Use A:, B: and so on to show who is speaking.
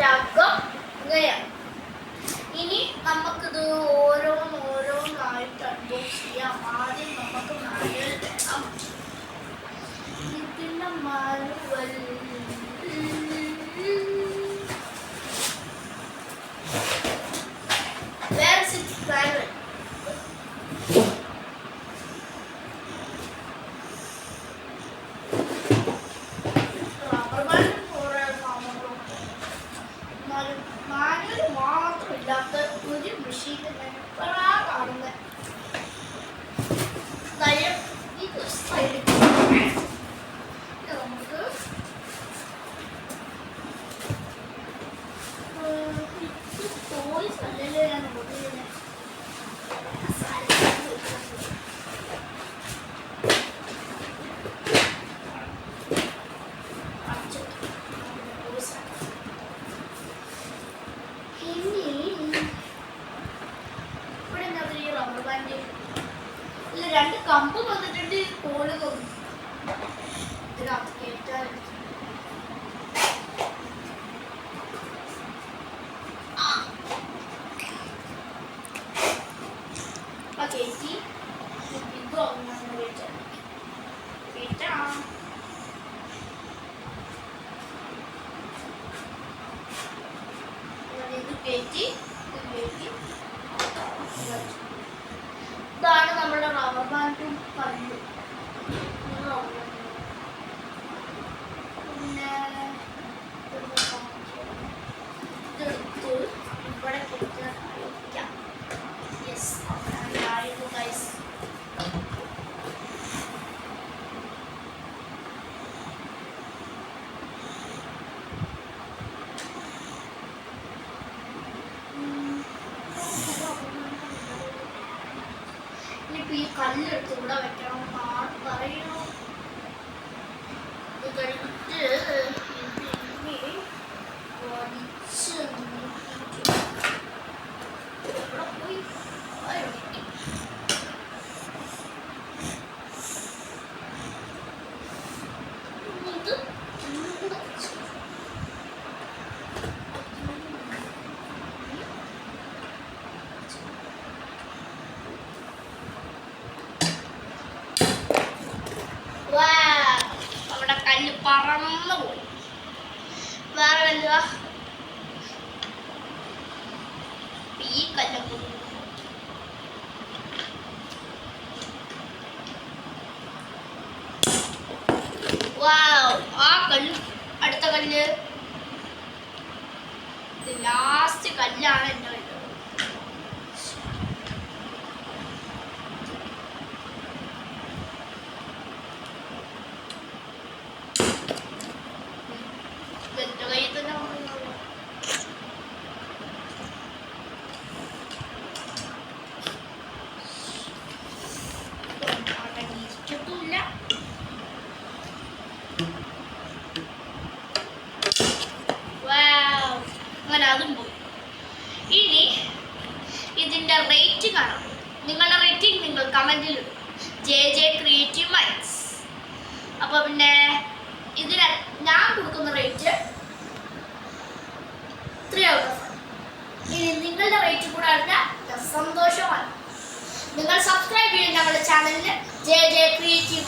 A: അകം ഇങ്ങനെയാണ്. ഇനി നമുക്കിത് ഓരോന്നായിട്ട് അൺബോക്സ് ചെയ്യാം. ആദ്യം നമുക്ക് മാനുവൽ വേണം. ഇതിൻ്റെ മാനുവൽ വേറെ സിക്സ് മാനുവൽ മാത്രമില്ലാത്ത ഒരു മെഷീൻ കാണുന്നത്. ഇത് സൈഡിൽ നമുക്ക് ടോയ്സ് അല്ലല്ലോ ഞാൻ നോക്കുന്നത്. രണ്ട് കമ്പ് വന്നിട്ടുണ്ട്. കോള് തോന്നി ഇതിനകത്ത് കേട്ടാൽ ചേച്ചി ഇത് കയറ്റി ഇതാണ് നമ്മുടെ റബ്ബർ ബാൻഡും കല്ലും. പിന്നെ ഇതെടുത്ത് ഇവിടെ കഴിക്കാം. യെസ്, ആയിരുന്നു ഗൈസ്. ഈ കല്ലെടുത്ത് ഇവിടെ വെക്കണം പറയണോ. ഇത് കഴിഞ്ഞിട്ട് ഇവിടെ പോയി ഇത് അവിടെ കല്ല് പറന്നു പോയി. വേറെ കല്ലുവാ ഈ കല്ലൊക്കെ ആ കല്ല്. അടുത്ത കല്ല് ഇത് ലാസ്റ്റ് കല്ലാണ് എൻ്റെ കല്ല്. അങ്ങനെ അതും പോയി. ഇനി ഇതിൻ്റെ റേറ്റിംഗ് ആണ്. നിങ്ങളുടെ റേറ്റിംഗ് നിങ്ങൾ കമൻറ്റിൽ ഇടും. JJ creative minds. അപ്പോൾ പിന്നെ ഇതിന് ഞാൻ കൊടുക്കുന്ന റേറ്റ് 3 out of 5. ഇനി നിങ്ങളുടെ റേറ്റ് കൂടെ അറിഞ്ഞാൽ സന്തോഷമാണ്. നിങ്ങൾ സബ്സ്ക്രൈബ് ചെയ്യും ഞങ്ങളുടെ ചാനലിന് JJ ക്രിയേറ്റീവ്